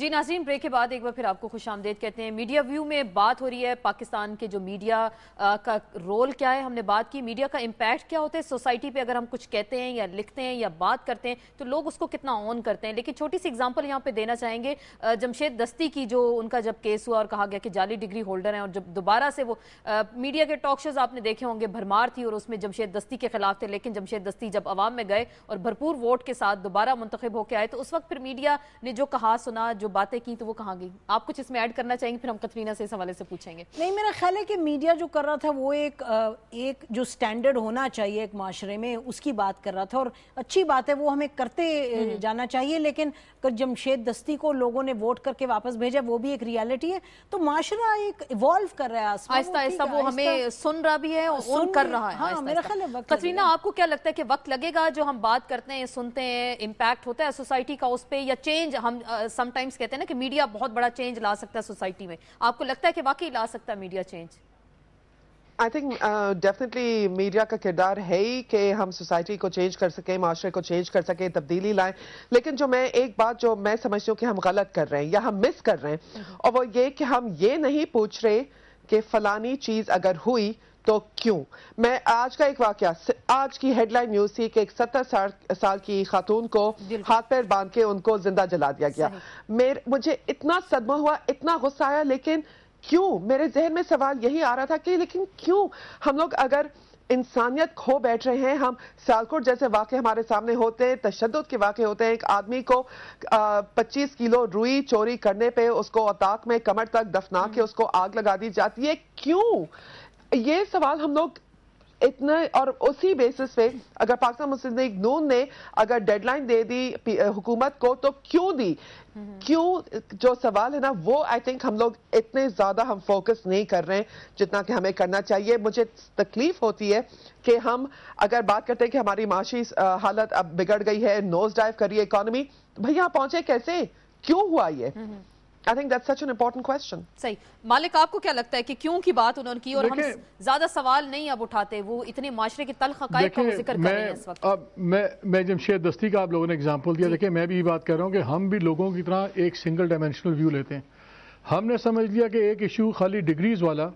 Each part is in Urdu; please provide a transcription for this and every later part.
جی ناظرین، بریک کے بعد ایک بار پھر آپ کو خوش آمدید کہتے ہیں۔ میڈیا ویو میں بات ہو رہی ہے پاکستان کے جو میڈیا کا رول کیا ہے، ہم نے بات کی میڈیا کا امپیکٹ کیا ہوتا ہے سوسائٹی پہ، اگر ہم کچھ کہتے ہیں یا لکھتے ہیں یا بات کرتے ہیں تو لوگ اس کو کتنا آن کرتے ہیں۔ لیکن چھوٹی سی اگزامپل یہاں پہ دینا چاہیں گے جمشید دستی کی، جو ان کا جب کیس ہوا اور کہا گیا کہ جعلی ڈگری ہولڈر ہیں، اور جب دوبارہ سے وہ میڈیا کے ٹاک شوز آپ نے دیکھے ہوں گے، بھرمار تھی اور اس میں جمشید دستی کے خلاف تھے، لیکن جمشید دستی جب عوام میں گئے اور بھرپور ووٹ کے ساتھ دوبارہ منتخب ہو کے آئے تو اس وقت پھر میڈیا نے جو کہا سنا، جو باتیں کی، تو وہ کہاں گئی؟ آپ کچھ اس میں ایڈ کرنا چاہیں گے، پھر ہم قطرینہ سے اس حوالے سے پوچھیں گے۔ نہیں، میرا خیال ہے کہ میڈیا جو کر رہا تھا وہ ایک جو سٹینڈرڈ ہونا چاہیے ایک معاشرے میں، اس کی بات کر رہا تھا، اور اچھی بات ہے، وہ ہمیں کرتے جانا چاہیے۔ لیکن اگر جمشید دستی کو لوگوں نے ووٹ کر کے واپس بھیجا، وہ بھی ایک ریالٹی ہے، تو معاشرہ ایک ایوالو کر رہا ہے، آہستہ آہستہ وہ ہمیں سن رہا بھی ہے اور کر رہا ہے۔ ہاں، میرا خیال ہے وقت قطرینہ، آپ کو کیا لگتا ہے کہ وقت لگے گا جو ہم بات کرتے ہیں، سنتے ہیں، امپیکٹ ہوتا ہے سوسائٹی کا اس پہ، یا چینج ہم سم ٹائمز کہتے ہیں نا کہ میڈیا بہت بڑا چینج لا سکتا ہے سوسائٹی میں، آپ کو لگتا ہے کہ واقعی لا سکتا ہے media change? I think definitely media کا کردار ہے ہی کہ ہم سوسائٹی کو چینج کر سکیں، معاشرے کو چینج کر سکیں، تبدیلی لائیں۔ لیکن جو ایک بات جو میں سمجھتی ہوں کہ ہم غلط کر رہے ہیں یا ہم مس کر رہے ہیں، اور وہ یہ کہ ہم یہ نہیں پوچھ رہے کہ فلانی چیز اگر ہوئی تو کیوں۔ میں آج کا ایک واقعہ، آج کی ہیڈ لائن نیوز تھی کہ ایک 70 سال کی خاتون کو ہاتھ پیر باندھ کے ان کو زندہ جلا دیا گیا۔ مجھے اتنا صدمہ ہوا، اتنا غصہ آیا، لیکن کیوں؟ میرے ذہن میں سوال یہی آ رہا تھا کہ لیکن کیوں ہم لوگ اگر انسانیت کھو بیٹھ رہے ہیں، ہم سیالکوٹ جیسے واقعے ہمارے سامنے ہوتے ہیں، تشدد کے واقعے ہوتے ہیں، ایک آدمی کو 25 کلو روئی چوری کرنے پہ اس کو اتاق میں کمر تک دفنا کے اس کو آگ لگا دی جاتی ہے، کیوں؟ یہ سوال ہم لوگ اتنا، اور اسی بیسس پہ اگر پاکستان مسلم لیگ نون نے اگر ڈیڈ لائن دے دی حکومت کو تو کیوں دی؟ کیوں جو سوال ہے نا، وہ آئی تھنک ہم لوگ اتنے زیادہ ہم فوکس نہیں کر رہے ہیں جتنا کہ ہمیں کرنا چاہیے۔ مجھے تکلیف ہوتی ہے کہ ہم اگر بات کرتے ہیں کہ ہماری معاشی حالت اب بگڑ گئی ہے، نوز ڈائیو کر رہی ہے اکانومی، بھئی یہاں پہنچے کیسے؟ کیوں ہوا یہ؟ I think that's such an important question. صحیح۔ مالک، آپ کو کیا لگتا ہے کہ کیوں کی بات انہوں نے کی، اور ہم زیادہ سوال نہیں اب اٹھاتے، وہ اتنے معاشرے کی تلخ حقائق کا ذکر کر رہے ہیں اس وقت؟ اب میں جمشید دستی کا آپ لوگوں نے اگزامپل دیا، دیکھیں میں بھی یہ بات کر رہا ہوں کہ ہم بھی لوگوں کی طرح ایک سنگل ڈائمینشنل ویو لیتے ہیں۔ ہم نے سمجھ لیا کہ ایک ایشو خالی ڈگریز والا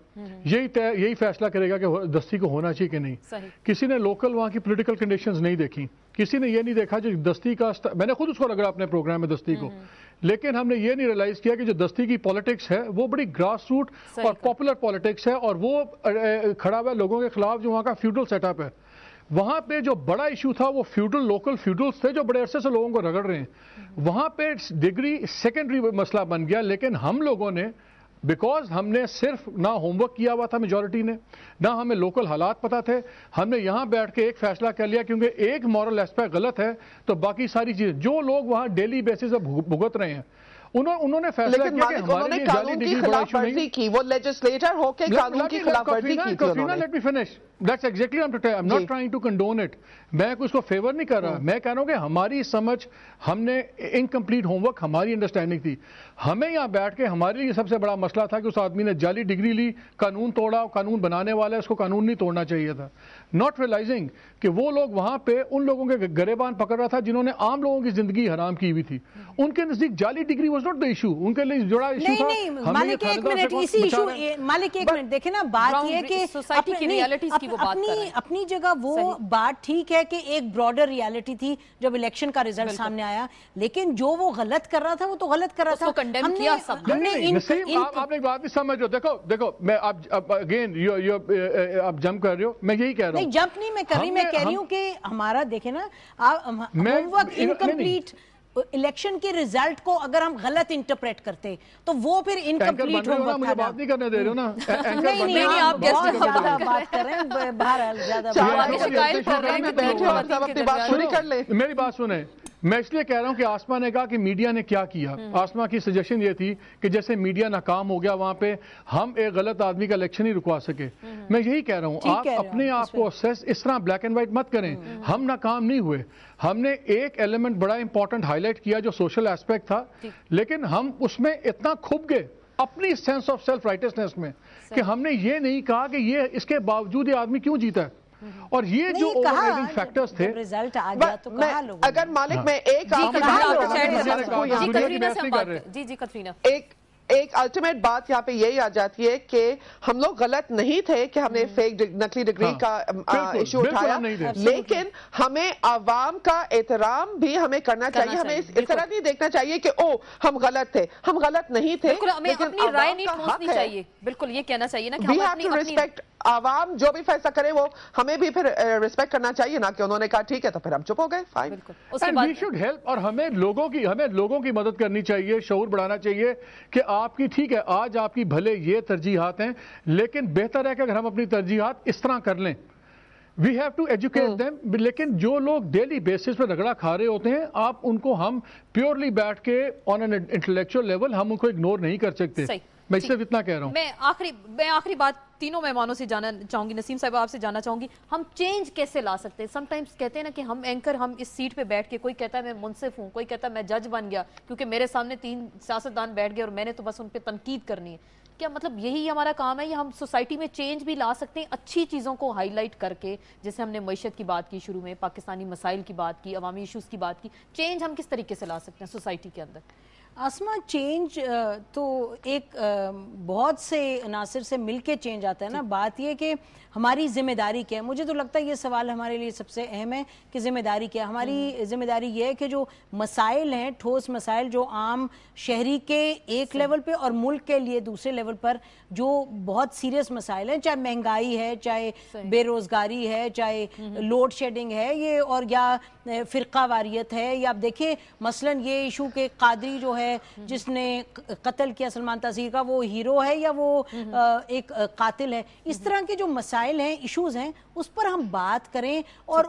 یہی فیصلہ کرے گا کہ دستی کو ہونا چاہیے کہ نہیں۔ کسی نے لوکل وہاں کی پولیٹیکل کنڈیشنز نہیں دیکھی، کسی نے یہ نہیں دیکھا جو دستی کا، میں نے خود اس کو رگڑا اپنے پروگرام میں دستی کو، لیکن ہم نے یہ نہیں ریلائز کیا کہ جو دستی کی پولیٹکس ہے وہ بڑی گراس روٹ اور پاپولر پولیٹکس ہے، اور وہ کھڑا ہوا ہے لوگوں کے خلاف جو وہاں کا فیوڈل سیٹ اپ ہے۔ وہاں پہ جو بڑا ایشو تھا وہ لوکل فیوڈلز تھے جو بڑے عرصے سے لوگوں کو رگڑ رہے ہیں، وہاں پہ ڈگری سیکنڈری مسئلہ بن گیا۔ لیکن ہم لوگوں نے، بیکاز ہم نے صرف نہ ہوم ورک کیا ہوا تھا میجورٹی نے، نہ ہمیں لوکل حالات پتہ تھے، ہم نے یہاں بیٹھ کے ایک فیصلہ کر لیا کیونکہ ایک مورل ایسپیکٹ غلط ہے تو باقی ساری چیزیں جو لوگ وہاں ڈیلی بیسس پہ بھگت رہے ہیں، انہوں نے فیصلہ کیا کہ ہمارے لیے جعلی ڈگری بڑا ایشو نہیں ہے۔ وہ لیجسلیٹر ہو کے قانون کی خلاف ورزی کی تھی انہوں نے۔ Let me finish. That's exactly what I'm not trying to condone it. میں اس کو فیور نہیں کر رہا، میں کہہ رہا ہوں کہ ہماری سمجھ، ہم نے انکمپلیٹ ہوم ورک، ہماری انڈرسٹینڈنگ تھی۔ ہمیں یہاں بیٹھ کے ہمارے لیے سب سے بڑا مسئلہ تھا کہ اس آدمی نے جعلی ڈگری لی، قانون توڑا، قانون بنانے والا ہے، اس کو قانون نہیں توڑنا چاہیے تھا۔ ناٹ ریلائزنگ کہ وہ لوگ وہاں پہ ان لوگوں کے گریبان پکڑ رہا تھا جنہوں نے عام لوگوں کی زندگی حرام کی ہوئی تھی، ان کے نزدیک جعلی degree was not the issue, ان کے لیے جڑا ایشو تھا۔ نہیں، مالک ایک منٹ، اسی ایشو، مالک ایک منٹ دیکھیں نا، بات یہ ہے کہ سوسائٹی کی ریالٹیز کی وہ بات کر رہے ہیں۔ اپنی جگہ وہ بات ٹھیک ہے کہ ایک براڈر ریالٹی تھی جب الیکشن کا ریزلٹ سامنے آیا، لیکن جو وہ غلط کر رہا تھا وہ تو غلط کر رہا تھا، اس کو کنڈیم کیا سب نے۔ نسیم، آپ نے ایک بات نہیں سمجھ رہے ہو، دیکھو میں اب اگین آپ جمپ کر رہے ہو، میں یہی کہہ رہا ہوں۔ نہیں، جمپ نہیں میں کر رہی، میں کہہ رہی ہوں کہ ہمارا دیکھیں نا، ہوم ورک انکمپلیٹ، الیکشن کے ریزلٹ کو اگر ہم غلط انٹرپریٹ کرتے تو وہ پھر انکمپلیٹ ہوم ورک تھا۔ مجھے بات نہیں کرنے دے رہے ہو نا۔ نہیں، آپ بہت زیادہ بات کر رہے ہیں، بہرحال زیادہ میری بات سنیں، میں اس لیے کہہ رہا ہوں کہ آسما نے کہا کہ میڈیا نے کیا کیا۔ آسما کی سجیشن یہ تھی کہ جیسے میڈیا ناکام ہو گیا وہاں پہ، ہم ایک غلط آدمی کا الیکشن ہی رکوا سکے۔ میں یہی کہہ رہا ہوں، آپ اپنے آپ کو اس طرح بلیک اینڈ وائٹ مت کریں۔ ہم ناکام نہیں ہوئے، ہم نے ایک ایلیمنٹ بڑا امپورٹنٹ ہائی لائٹ کیا جو سوشل ایسپیکٹ تھا، لیکن ہم اس میں اتنا کھپ گئے اپنی سینس آف سیلف رائٹسنس میں کہ ہم نے یہ نہیں کہا کہ یہ اس کے باوجود یہ آدمی کیوں جیتا ہے۔ اور یہ جو اوورریڈنگ فیکٹرز تھے رزلٹ آ گیا تو کہا لوگوں اگر مالک میں ایک ایک الٹیمیٹ بات یہاں پہ یہی آ جاتی ہے کہ ہم لوگ غلط نہیں تھے کہ ہم نے فیک نقلی ڈگری کا ایشو اٹھایا، لیکن ہمیں عوام کا احترام بھی ہمیں کرنا چاہیے. ہمیں اس طرح نہیں دیکھنا چاہیے کہ او ہم غلط تھے، ہم غلط نہیں تھے، ہمیں اپنی رائے نہیں ٹھونسنی چاہیے. بالکل یہ کہنا چاہیے نا کہ we have to respect. عوام جو بھی فیصلہ کرے وہ ہمیں بھی پھر ریسپیکٹ کرنا چاہیے، نہ کہ انہوں نے کہا ٹھیک ہے تو پھر ہم چپ ہو گئے. Fine. And we should help. اور ہمیں لوگوں کی مدد کرنی چاہیے، شعور بڑھانا چاہیے کہ آپ کی ٹھیک ہے آج آپ کی بھلے یہ ترجیحات ہیں، لیکن بہتر ہے کہ اگر ہم اپنی ترجیحات اس طرح کر لیں. We have to educate them. لیکن جو لوگ ڈیلی بیسس پہ رگڑا کھا رہے ہوتے ہیں، آپ ان کو ہم پیورلی بیٹھ کے آن این انٹلیکچوئل لیول ہم ان کو اگنور نہیں کر سکتے. میں صرف اتنا کہہ رہا ہوں. میں آخری بات تینوں مہمانوں سے جاننا چاہوں گی. نسیم صاحب آپ سے جاننا چاہوں گی ہم چینج کیسے لا سکتے ہیں؟ سم ٹائمز کہتے ہیں نا کہ ہم اینکر ہم اس سیٹ پہ بیٹھ کے، کوئی کہتا ہے میں منصف ہوں، کوئی کہتا ہے میں جج بن گیا کیونکہ میرے سامنے 3 سیاستدان بیٹھ گئے اور میں نے تو بس ان پہ تنقید کرنی ہے. کیا مطلب یہی ہمارا کام ہے یا ہم سوسائٹی میں چینج بھی لا سکتے ہیں اچھی چیزوں کو ہائی لائٹ کر کے؟ جیسے ہم نے معیشت کی بات کی شروع میں، پاکستانی مسائل کی بات کی، عوامی ایشوز کی بات کی. چینج ہم کس طریقے سے لا سکتے ہیں سوسائٹی کے اندر؟ آسما چینج تو ایک بہت سے عناصر سے مل کے چینج آتا ہے نا. بات یہ کہ ہماری ذمہ داری کیا ہے. مجھے تو لگتا ہے یہ سوال ہمارے لیے سب سے اہم ہے کہ ذمہ داری کیا ہے. ہماری ذمہ داری یہ ہے کہ جو مسائل ہیں، ٹھوس مسائل جو عام شہری کے ایک لیول پہ اور ملک کے لیے دوسرے لیول پر جو بہت سیریس مسائل ہیں، چاہے مہنگائی ہے، چاہے بے روزگاری ہے، چاہے لوڈ شیڈنگ ہے، یہ اور یا فرقہ واریت ہے، یا آپ دیکھیں مثلاً یہ ایشو کہ قادری جو ہے جس نے قتل کیا سلمان تاثیر کا، وہ ہیرو ہے یا وہ ایک قاتل ہے. اس طرح کے جو مسائل ہیں، ایشوز ہیں، اس پر ہم بات کریں اور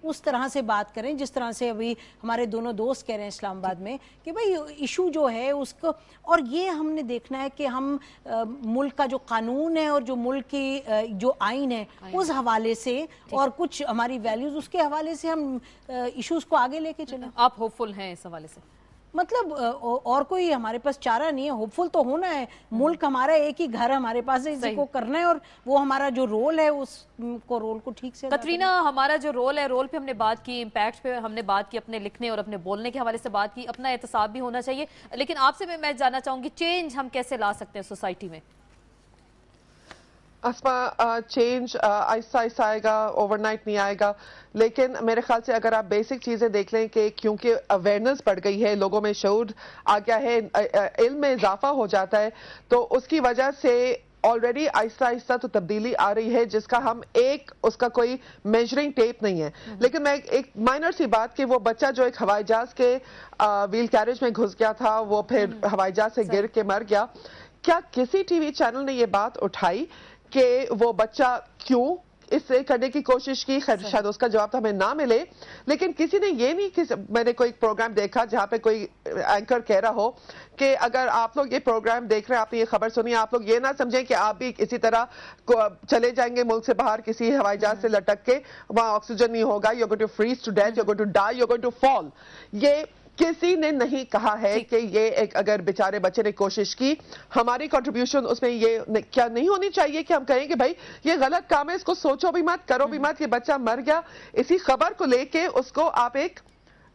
اس طرح سے بات کریں جس طرح سے ابھی ہمارے دونوں دوست کہہ رہے ہیں اسلام آباد میں کہ بھئی ایشو جو ہے اس کو. اور یہ ہم نے دیکھنا ہے کہ ہم ملک کا جو قانون ہے اور جو ملک کی جو آئین ہے اس حوالے سے اور کچھ ہماری ویلیوز اس کے حوالے سے ہم ایشوز کو آگے لے کے چلیں. آپ ہوپ فل ہیں اس حوالے سے؟ مطلب اور کوئی ہمارے پاس چارہ نہیں ہے. ہوپ فل تو ہونا ہے. ملک ہمارا ایک ہی گھر ہمارے پاس ہے، اسی کو کرنا ہے اور وہ ہمارا جو رول ہے اس کو رول کو ٹھیک سے. کترینہ، ہمارا جو رول ہے، رول پہ ہم نے بات کی، امپیکٹ پہ ہم نے بات کی، اپنے لکھنے اور اپنے بولنے کے حوالے سے بات کی، اپنا احتساب بھی ہونا چاہیے. لیکن آپ سے میں جاننا چاہوں گی چینج ہم کیسے لا سکتے ہیں سوسائٹی میں؟ اسما چینج آہستہ آہستہ آئے گا، اوور نائٹ نہیں آئے گا. لیکن میرے خیال سے اگر آپ بیسک چیزیں دیکھ لیں کہ کیونکہ اویئرنیس بڑھ گئی ہے، لوگوں میں شعور آ گیا ہے، علم میں اضافہ ہو جاتا ہے، تو اس کی وجہ سے آلریڈی آہستہ آہستہ تو تبدیلی آ رہی ہے جس کا ہم اس کا کوئی میجرنگ ٹیپ نہیں ہے. لیکن میں ایک مائنر سی بات کہ وہ بچہ جو ایک ہوائی جہاز کے ویل کیریج میں گھس گیا تھا، وہ پھر ہوائی جہاز سے گر کے مر گیا، کیا کسی ٹی وی چینل نے یہ بات اٹھائی کہ وہ بچہ کیوں اس سے کرنے کی کوشش کی؟ شاید اس کا جواب تو ہمیں نہ ملے، لیکن کسی نے یہ نہیں کہ میں نے کوئی پروگرام دیکھا جہاں پہ کوئی اینکر کہہ رہا ہو کہ اگر آپ لوگ یہ پروگرام دیکھ رہے ہیں، آپ نے یہ خبر سنی، آپ لوگ یہ نہ سمجھیں کہ آپ بھی اسی طرح چلے جائیں گے ملک سے باہر کسی ہوائی جہاز سے لٹک کے، وہاں آکسیجن نہیں ہوگا، you going to freeze to death, you going to die, you going to fall. یہ کسی نے نہیں کہا ہے کہ یہ ایک اگر بیچارے بچے نے کوشش کی، ہماری کنٹریبیوشن اس میں یہ کیا نہیں ہونی چاہیے کہ ہم کہیں کہ بھائی یہ غلط کام ہے، اس کو سوچو بھی مت، کرو بھی مت، یہ بچہ مر گیا. اسی خبر کو لے کے اس کو آپ ایک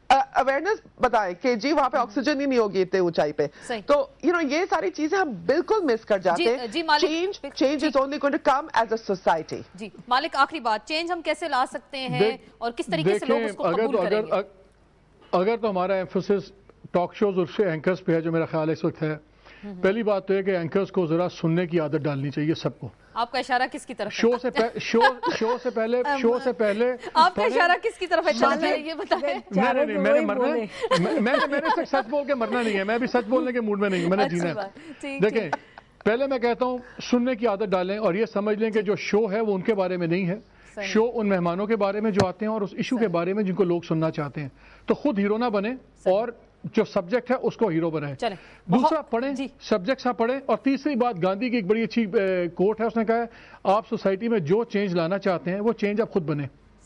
اویئرنیس بتائیں کہ جی وہاں پہ آکسیجن ہی نہیں ہوگی اتنے اونچائی پہ. تو یہ ساری چیزیں ہم بالکل مس کر جاتے ہیں. Change is only going to come as a society. جی مالک، آخری بات، چینج ہم کیسے لا سکتے ہیں اور کس طریقے سے لوگ اس کو قبول کریں گے؟ اگر تو ہمارا ایمفسس ٹاک شوز اور اینکرز پہ ہے جو میرا خیال اس وقت ہے، پہلی بات تو ہے کہ اینکرز کو ذرا سننے کی عادت ڈالنی چاہیے سب کو. آپ کا اشارہ کس کی طرف ہے؟ شو سے پہلے آپ کا اشارہ کس کی طرف ہے؟ چلیں یہ بتائیں. نہیں، میں نے مرنا ہے، میں نے سچ بول کے مرنا نہیں ہے، میں بھی سچ بولنے کے موڈ میں نہیں ہوں، میں نے جینا ہے. دیکھیں پہلے میں کہتا ہوں سننے کی عادت ڈالیں اور یہ سمجھ لیں کہ جو شو ہے وہ ان کے بارے میں نہیں ہے. شو ان مہمانوں کے بارے میں جو آتے ہیں اور اس ایشو کے بارے میں جن کو لوگ سننا چاہتے ہیں. تو خود ہیرو نہ بنے اور جو سبجیکٹ ہے اس کو ہیرو بنائیں. دوسرا پڑھیں، سبجیکٹ سا پڑھیں. اور تیسری بات، گاندھی کی ایک بڑی اچھی کوٹ ہے، اس نے کہا ہے آپ سوسائٹی میں جو چینج لانا چاہتے ہیں وہ چینج آپ خود بنیں.